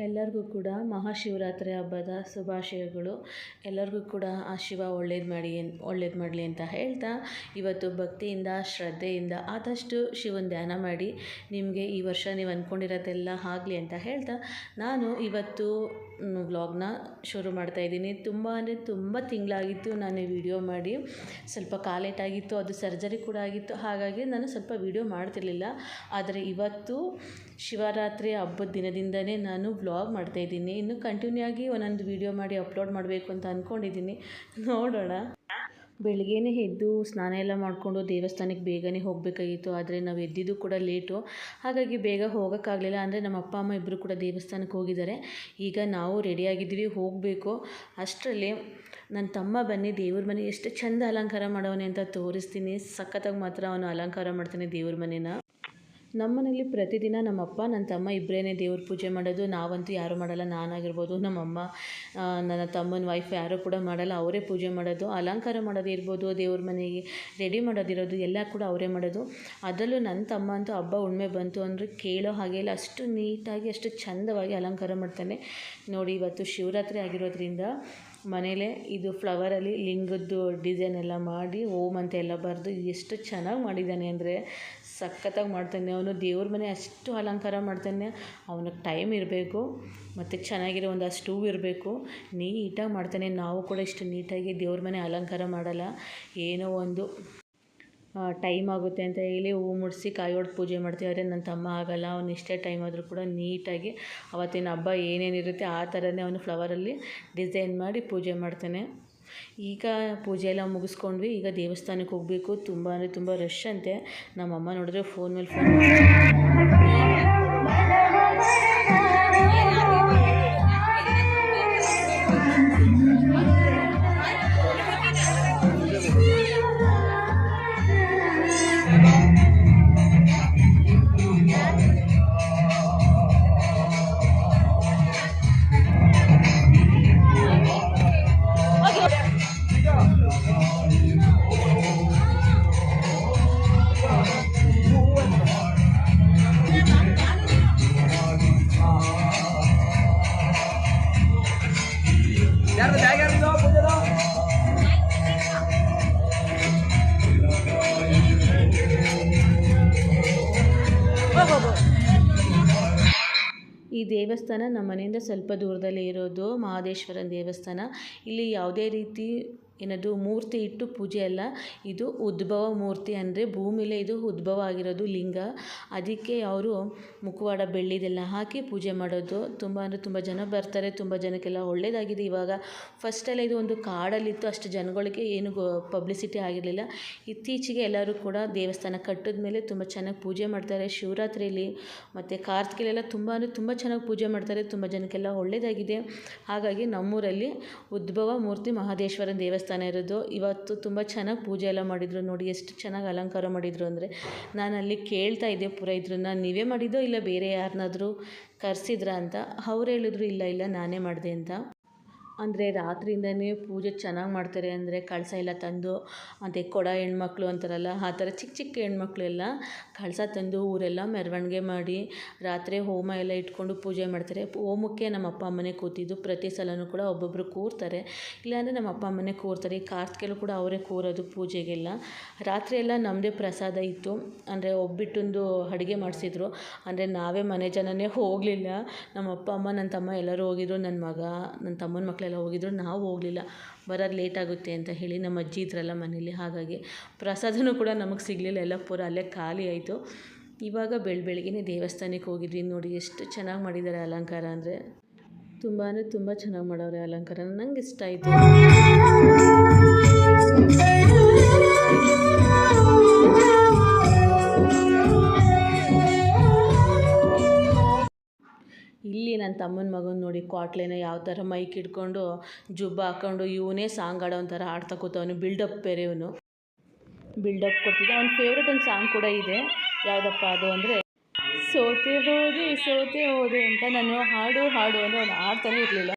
ಎಲ್ಲರಿಗೂ ಕೂಡ ಮಹಾಶಿವರಾತ್ರಿ ಹಬ್ಬದ ಶುಭಾಶಯಗಳು. ಎಲ್ಲರಿಗೂ ಕೂಡ ಆ ಶಿವ ಒಳ್ಳೇದು ಮಾಡಲಿ ಅಂತ ಹೇಳ್ತಾ, ಇವತ್ತು ಭಕ್ತಿಯಿಂದ ಶ್ರದ್ಧೆಯಿಂದ ಆದಷ್ಟು ಶಿವನ ಧ್ಯಾನ ಮಾಡಿ ನಿಮಗೆ ಈ ವರ್ಷ ನೀವು ಅಂದ್ಕೊಂಡಿರೋದೆಲ್ಲ ಆಗಲಿ ಅಂತ ಹೇಳ್ತಾ, ನಾನು ಇವತ್ತು ವ್ಲಾಗ್ನ ಶುರು ಮಾಡ್ತಾಯಿದ್ದೀನಿ. ತುಂಬ ತಿಂಗಳಾಗಿತ್ತು ನಾನು ವಿಡಿಯೋ ಮಾಡಿ. ಸ್ವಲ್ಪ ಕಾಲೇಟಾಗಿತ್ತು, ಅದು ಸರ್ಜರಿ ಕೂಡ ಆಗಿತ್ತು. ಹಾಗಾಗಿ ನಾನು ಸ್ವಲ್ಪ ವಿಡಿಯೋ ಮಾಡ್ತಿರ್ಲಿಲ್ಲ. ಆದರೆ ಇವತ್ತು ಶಿವರಾತ್ರಿ ಹಬ್ಬದ ದಿನದಿಂದನೇ ನಾನು ವ್ಲಾಗ್ ಮಾಡ್ತಾಯಿದ್ದೀನಿ. ಇನ್ನು ಕಂಟಿನ್ಯೂ ಆಗಿ ಒಂದೊಂದು ವಿಡಿಯೋ ಮಾಡಿ ಅಪ್ಲೋಡ್ ಮಾಡಬೇಕು ಅಂತ ಅಂದ್ಕೊಂಡಿದ್ದೀನಿ. ನೋಡೋಣ. ಬೆಳಗ್ಗೆನೇ ಎದ್ದು ಸ್ನಾನ ಎಲ್ಲ ಮಾಡಿಕೊಂಡು ದೇವಸ್ಥಾನಕ್ಕೆ ಬೇಗನೆ ಹೋಗಬೇಕಾಗಿತ್ತು. ಆದರೆ ನಾವು ಎದ್ದಿದ್ದು ಕೂಡ ಲೇಟು. ಹಾಗಾಗಿ ಬೇಗ ಹೋಗೋಕ್ಕಾಗಲಿಲ್ಲ. ಅಂದರೆ ನಮ್ಮ ಅಪ್ಪ ಅಮ್ಮ ಇಬ್ಬರು ಕೂಡ ದೇವಸ್ಥಾನಕ್ಕೆ ಹೋಗಿದ್ದಾರೆ. ಈಗ ನಾವು ರೆಡಿಯಾಗಿದ್ದೀವಿ, ಹೋಗಬೇಕು. ಅಷ್ಟರಲ್ಲಿ ನನ್ನ ತಮ್ಮ ಬನ್ನಿ ದೇವ್ರ ಮನೆ ಎಷ್ಟು ಚೆಂದ ಅಲಂಕಾರ ಮಾಡೋನೆ ಅಂತ ತೋರಿಸ್ತೀನಿ. ಸಖತ್ತಾಗಿ ಮಾತ್ರ ಅವನು ಅಲಂಕಾರ ಮಾಡ್ತಾನೆ ದೇವ್ರ ಮನೇನ. ನಮ್ಮ ಮನೇಲಿ ಪ್ರತಿದಿನ ನಮ್ಮಪ್ಪ ನನ್ನ ತಮ್ಮ ಇಬ್ಬರೇ ದೇವ್ರ ಪೂಜೆ ಮಾಡೋದು. ನಾವಂತೂ ಯಾರೂ ಮಾಡಲ್ಲ. ನಾನಾಗಿರ್ಬೋದು, ನಮ್ಮಮ್ಮ, ನನ್ನ ತಮ್ಮನ ವೈಫ್ ಯಾರೂ ಕೂಡ ಮಾಡಲ್ಲ. ಅವರೇ ಪೂಜೆ ಮಾಡೋದು. ಅಲಂಕಾರ ಮಾಡೋದು ಇರ್ಬೋದು, ದೇವ್ರ ಮನೆಗೆ ರೆಡಿ ಮಾಡೋದಿರೋದು ಎಲ್ಲ ಕೂಡ ಅವರೇ ಮಾಡೋದು. ಅದರಲ್ಲೂ ನನ್ನ ತಮ್ಮ ಅಂತೂ ಹಬ್ಬ ಹುಣ್ಣಿಮೆ ಬಂತು ಅಂದರೆ ಕೇಳೋ ಹಾಗೆ ಇಲ್ಲ, ಅಷ್ಟು ನೀಟಾಗಿ ಅಷ್ಟು ಚೆಂದವಾಗಿ ಅಲಂಕಾರ ಮಾಡ್ತಾನೆ. ನೋಡಿ, ಇವತ್ತು ಶಿವರಾತ್ರಿ ಆಗಿರೋದ್ರಿಂದ ಮನೇಲೇ ಇದು ಫ್ಲವರಲ್ಲಿ ಲಿಂಗದ್ದು ಡಿಸೈನ್ ಎಲ್ಲ ಮಾಡಿ ಓಂ ಅಂತ ಎಲ್ಲ ಬರೆದು ಎಷ್ಟು ಚೆನ್ನಾಗಿ ಮಾಡಿದ್ದಾನೆ ಅಂದರೆ ಸಖತ್ತಾಗಿ ಮಾಡ್ತಾನೆ ಅವನು. ದೇವ್ರ ಮನೆ ಅಷ್ಟು ಅಲಂಕಾರ ಮಾಡ್ತಾನೆ. ಅವನಿಗೆ ಟೈಮ್ ಇರಬೇಕು ಮತ್ತು ಚೆನ್ನಾಗಿರೋ ಒಂದಷ್ಟು ಹೂವು ಇರಬೇಕು. ನೀಟಾಗಿ ಮಾಡ್ತಾನೆ. ನಾವು ಕೂಡ ಇಷ್ಟು ನೀಟಾಗಿ ದೇವ್ರ ಮನೆ ಅಲಂಕಾರ ಮಾಡಲ್ಲ. ಏನೋ ಒಂದು ಟೈಮ್ ಆಗುತ್ತೆ ಅಂತ ಹೇಳಿ ಹೂವು ಮುಡಿಸಿ ಕಾಯಿ ಹೊಡೆದು ಪೂಜೆ ಮಾಡ್ತೀವಿ. ಆದರೆ ನನ್ನ ತಮ್ಮ ಆಗಲ್ಲ. ಅವನು ಎಷ್ಟೇ ಟೈಮ್ ಆದರೂ ಕೂಡ ನೀಟಾಗಿ ಅವತ್ತಿನ ಹಬ್ಬ ಏನೇನಿರುತ್ತೆ ಆ ಥರನೇ ಅವನು ಫ್ಲವರಲ್ಲಿ ಡಿಸೈನ್ ಮಾಡಿ ಪೂಜೆ ಮಾಡ್ತಾನೆ. ಈಗ ಪೂಜೆ ಎಲ್ಲ ಮುಗಿಸ್ಕೊಂಡ್ವಿ. ಈಗ ದೇವಸ್ಥಾನಕ್ಕೆ ಹೋಗಬೇಕು. ತುಂಬ ಅಂದರೆ ತುಂಬ ರಶ್ ಅಂತೆ. ನಮ್ಮಮ್ಮ ನೋಡಿದ್ರೆ ಫೋನ್ ಮೇಲೆ ಫೋನ್ ಈ ದೇವಸ್ಥಾನ ನಮ್ಮ ಮನೆಯಿಂದ ಸ್ವಲ್ಪ ದೂರದಲ್ಲೇ ಇರೋದು ಮಹದೇಶ್ವರನ ದೇವಸ್ಥಾನ. ಇಲ್ಲಿ ಯಾವುದೇ ರೀತಿ ಏನದು ಮೂರ್ತಿ ಇಟ್ಟು ಪೂಜೆ ಅಲ್ಲ. ಇದು ಉದ್ಭವ ಮೂರ್ತಿ, ಅಂದರೆ ಭೂಮಿಲೇ ಇದು ಉದ್ಭವ ಆಗಿರೋದು ಲಿಂಗ. ಅದಕ್ಕೆ ಅವರು ಮುಖವಾಡ ಬೆಳ್ಳಿದೆಲ್ಲ ಹಾಕಿ ಪೂಜೆ ಮಾಡೋದು. ತುಂಬ ಅಂದರೆ ತುಂಬ ಜನ ಬರ್ತಾರೆ. ತುಂಬ ಜನಕ್ಕೆಲ್ಲ ಒಳ್ಳೆಯದಾಗಿದೆ. ಇವಾಗ ಫಸ್ಟೆಲ್ಲ ಇದು ಒಂದು ಕಾಡಲ್ಲಿತ್ತು. ಅಷ್ಟು ಜನಗಳಿಗೆ ಏನು ಪಬ್ಲಿಸಿಟಿ ಆಗಿರಲಿಲ್ಲ. ಇತ್ತೀಚೆಗೆ ಎಲ್ಲರೂ ಕೂಡ ದೇವಸ್ಥಾನ ಕಟ್ಟಿದ ಮೇಲೆ ತುಂಬ ಚೆನ್ನಾಗಿ ಪೂಜೆ ಮಾಡ್ತಾರೆ. ಶಿವರಾತ್ರಿಯಲ್ಲಿ ಮತ್ತು ಕಾರ್ತಿಕೆಲೆಲ್ಲ ತುಂಬ ಅಂದರೆ ತುಂಬ ಚೆನ್ನಾಗಿ ಪೂಜೆ ಮಾಡ್ತಾರೆ. ತುಂಬ ಜನಕ್ಕೆಲ್ಲ ಒಳ್ಳೆಯದಾಗಿದೆ. ಹಾಗಾಗಿ ನಮ್ಮೂರಲ್ಲಿ ಉದ್ಭವ ಮೂರ್ತಿ ಮಹದೇಶ್ವರನ ದೇವಸ್ಥಾನ ಇರೋದು. ಇವತ್ತು ತುಂಬ ಚೆನ್ನಾಗಿ ಪೂಜೆ ಎಲ್ಲ ಮಾಡಿದರು. ನೋಡಿ ಎಷ್ಟು ಚೆನ್ನಾಗಿ ಅಲಂಕಾರ ಮಾಡಿದರು ಅಂದರೆ. ನಾನು ಅಲ್ಲಿ ಕೇಳ್ತಾ ಇದ್ದೆ ಪುರೋಹಿತರನ್ನ, ನೀವೇ ಮಾಡಿದ್ದೋ ಇಲ್ಲ ಬೇರೆ ಯಾರನ್ನಾದರೂ ಕರೆಸಿದ್ರಾ ಅಂತ. ಅವ್ರು ಹೇಳಿದ್ರು ಇಲ್ಲ ನಾನೇ ಮಾಡಿದೆ ಅಂತ. ಅಂದರೆ ರಾತ್ರಿಯಿಂದನೇ ಪೂಜೆ ಚೆನ್ನಾಗಿ ಮಾಡ್ತಾರೆ. ಅಂದರೆ ಕಳಸ ಎಲ್ಲ ತಂದು, ಮತ್ತು ಕೊಡ ಹೆಣ್ಮಕ್ಳು ಅಂತಾರಲ್ಲ ಆ ಥರ ಚಿಕ್ಕ ಹೆಣ್ಮಕ್ಳು ಎಲ್ಲ ಕಳಸ ತಂದು ಊರೆಲ್ಲ ಮೆರವಣಿಗೆ ಮಾಡಿ ರಾತ್ರಿ ಹೋಮ ಎಲ್ಲ ಇಟ್ಕೊಂಡು ಪೂಜೆ ಮಾಡ್ತಾರೆ. ಹೋಮಕ್ಕೆ ನಮ್ಮ ಅಪ್ಪ ಅಮ್ಮನೇ ಕೂತಿದ್ದು. ಪ್ರತಿ ಸಲವೂ ಕೂಡ ಒಬ್ಬೊಬ್ಬರು ಕೂರ್ತಾರೆ, ಇಲ್ಲಾಂದರೆ ನಮ್ಮ ಅಪ್ಪ ಅಮ್ಮನೇ ಕೂರ್ತಾರೆ. ಈ ಕಾರ್ತಿಕೆಲ್ಲೂ ಕೂಡ ಅವರೇ ಕೂರೋದು ಪೂಜೆಗೆಲ್ಲ. ರಾತ್ರಿ ಎಲ್ಲ ನಮ್ಮದೇ ಪ್ರಸಾದ ಇತ್ತು. ಅಂದರೆ ಒಬ್ಬಿಟ್ಟೊಂದು ಅಡುಗೆ ಮಾಡಿಸಿದ್ರು. ಅಂದರೆ ನಾವೇ ಮನೆ ಜನನೇ ಹೋಗಲಿಲ್ಲ. ನಮ್ಮ ಅಪ್ಪ ಅಮ್ಮ ನನ್ನ ತಮ್ಮ ಎಲ್ಲರೂ ಹೋಗಿದ್ರು. ನನ್ನ ಮಗ, ನನ್ನ ತಮ್ಮನ ಮಕ್ಕಳೆಲ್ಲ ಹೋಗಿದ್ರು. ನಾವು ಹೋಗಲಿಲ್ಲ, ಬರೋದು ಲೇಟ್ ಆಗುತ್ತೆ ಅಂತ ಹೇಳಿ. ನಮ್ಮ ಅಜ್ಜಿ ಇದ್ರಲ್ಲ ಮನೇಲಿ, ಹಾಗಾಗಿ ಪ್ರಸಾದನೂ ಕೂಡ ನಮಗೆ ಸಿಗಲಿಲ್ಲ. ಎಲ್ಲ ಪೂರ ಅಲ್ಲೇ ಖಾಲಿ ಆಯಿತು. ಇವಾಗ ಬೆಳಗ್ಗೆನೇ ದೇವಸ್ಥಾನಕ್ಕೆ ಹೋಗಿದ್ವಿ. ನೋಡಿ ಎಷ್ಟು ಚೆನ್ನಾಗಿ ಮಾಡಿದ್ದಾರೆ ಅಲಂಕಾರ ಅಂದರೆ ತುಂಬ ಅಂದರೆ ತುಂಬ ಚೆನ್ನಾಗಿ ಮಾಡೋರೆ ಅಲಂಕಾರ. ನಂಗೆ ಇಷ್ಟ ಆಯಿತು. ಇಲ್ಲಿ ನನ್ನ ತಮ್ಮನ ಮಗನ ನೋಡಿ ಕ್ವಾಟ್ಲೇನ ಯಾವ ಥರ ಮೈಕ್ ಹಿಡ್ಕೊಂಡು ಜುಬ್ಬ ಹಾಕ್ಕೊಂಡು ಇವನೇ ಸಾಂಗ್ ಆಡೋ ಒಂಥರ ಆಡ್ತಾ ಕೂತವನು. ಬಿಲ್ಡಪ್ ಬೇರೆ ಇವನು ಬಿಲ್ಡಪ್ ಕೊಡ್ತಿದ್ದ. ಅವ್ನ ಫೇವ್ರೇಟ್ ಒಂದು ಸಾಂಗ್ ಕೂಡ ಇದೆ. ಯಾವುದಪ್ಪ ಅದು ಅಂದರೆ ಸೋತೆ ಹೋದೆ ಅಂತ. ನಾನು ಹಾಡು ಅಂದರೆ ಅವನು ಹಾಡ್ತಾನೆ ಇರಲಿಲ್ಲ.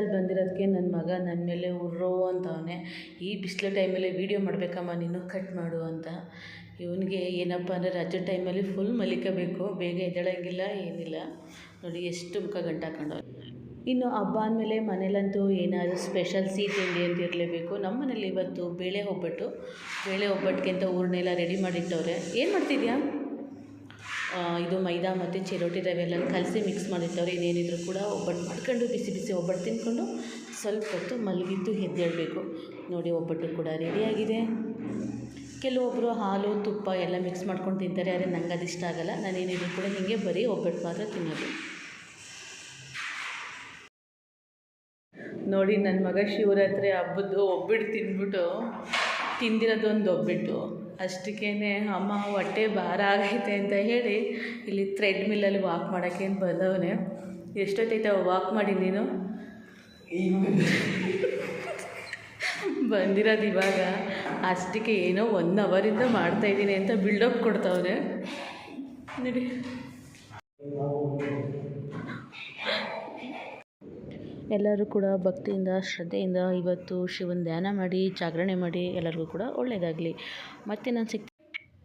ಬಿಸಿಲಲ್ಲಿ ಬಂದಿರೋದಕ್ಕೆ ನನ್ನ ಮಗ ನನ್ನ ಮೇಲೆ ಉರ್ರೋ ಅಂತವನೆ. ಈ ಬಿಸಿಲು ಟೈಮಲ್ಲಿ ವೀಡಿಯೋ ಮಾಡಬೇಕಮ್ಮ ನೀನು, ಕಟ್ ಮಾಡು ಅಂತ. ಇವನಿಗೆ ಏನಪ್ಪ ಅಂದರೆ ರಜೆ ಟೈಮಲ್ಲಿ ಫುಲ್ ಮಲಿಕಬೇಕು, ಬೇಗ ಎದ್ದೇಳಂಗಿಲ್ಲ ಏನಿಲ್ಲ. ನೋಡಿ ಎಷ್ಟು ಮುಖ ಗಂಟು ಹಾಕೊಂಡವ್ರು. ಇನ್ನು ಹಬ್ಬ ಅಂದಮೇಲೆ ಮನೇಲಂತೂ ಏನಾದರೂ ಸ್ಪೆಷಲ್ ಸಿಹಿ ತಿಂಡಿ ಅಂತ ಇರಲೇಬೇಕು. ನಮ್ಮ ಮನೇಲಿ ಇವತ್ತು ಬೇಳೆ ಒಬ್ಬಟ್ಟಿಗೆ ಅಂತ ಹೂರ್ಣೆಲ್ಲ ರೆಡಿ ಮಾಡಿಟ್ಟವ್ರೆ. ಏನು ಮಾಡ್ತಿದ್ಯಾ? ಇದು ಮೈದಾ ಮತ್ತು ಚಿರೋಟಿ ರವೆ ಎಲ್ಲ ಕಲಸಿ ಮಿಕ್ಸ್ ಮಾಡಿಟ್ಟವ್ರೆ. ಇನ್ನೇನಿದ್ರು ಕೂಡ ಒಬ್ಬಟ್ಟು ಮಾಡ್ಕೊಂಡು ಬಿಸಿ ಬಿಸಿ ಒಬ್ಬಟ್ಟು ತಿಂದ್ಕೊಂಡು ಸ್ವಲ್ಪ ಹೊತ್ತು ಮಲಗಿದ್ದು ಎದ್ದೇಳಬೇಕು. ನೋಡಿ ಒಬ್ಬಟ್ಟು ಕೂಡ ರೆಡಿಯಾಗಿದೆ. ಕೆಲವೊಬ್ಬರು ಹಾಲು ತುಪ್ಪ ಎಲ್ಲ ಮಿಕ್ಸ್ ಮಾಡ್ಕೊಂಡು ತಿಂತಾರೆ, ಆದರೆ ನಂಗೆ ಅದು ಇಷ್ಟ ಆಗೋಲ್ಲ. ನಾನೇನಿದ್ರು ಕೂಡ ಹೀಗೆ ಬರೀ ಒಬ್ಬಟ್ಟು ಮಾತ್ರ ತಿನ್ನೋದು. ನೋಡಿ ನನ್ನ ಮಗ ಶಿವರಾತ್ರಿ ಹಬ್ಬದ್ದು ಒಬ್ಬಟ್ಟು ತಿಂದಿರೋದು ಒಬ್ಬಟ್ಟು. ಅಷ್ಟಕ್ಕೇ ಅಮ್ಮ ಹೊಟ್ಟೆ ಭಾರ ಆಗೈತೆ ಅಂತ ಹೇಳಿ ಇಲ್ಲಿ ಥ್ರೆಡ್ ಮಿಲ್ಲಲ್ಲಿ ವಾಕ್ ಮಾಡೋಕ್ಕೇನು ಬಂದವನೇ. ಎಷ್ಟೊತ್ತೈತೆ ವಾಕ್ ಮಾಡಿ ನೀನು? ಬಂದಿರೋದು ಇವಾಗ. ಅಷ್ಟಕ್ಕೆ ಏನೋ 1 ಅವರಿಂದ ಮಾಡ್ತಾಯಿದ್ದೀನಿ ಅಂತ ಬಿಲ್ಡಪ್ ಕೊಡ್ತಾವನೆ. ನೋಡಿ ಎಲ್ಲರೂ ಕೂಡ ಭಕ್ತಿಯಿಂದ ಶ್ರದ್ಧೆಯಿಂದ ಇವತ್ತು ಶಿವನ ಧ್ಯಾನ ಮಾಡಿ ಜಾಗರಣೆ ಮಾಡಿ ಎಲ್ಲರಿಗೂ ಕೂಡ ಒಳ್ಳೆಯದಾಗಲಿ. ಮತ್ತೆ ನಾನು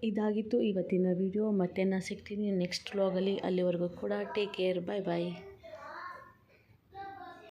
ಇದಾಗಿತ್ತು ಇವತ್ತಿನ ವಿಡಿಯೋ. ಮತ್ತೆ ನಾನು ಸಿಗ್ತೀನಿ ನೆಕ್ಸ್ಟ್ ವ್ಲಾಗಲ್ಲಿ. ಅಲ್ಲಿವರೆಗೂ ಕೂಡ ಟೇಕ್ ಕೇರ್, ಬಾಯ್ ಬಾಯ್.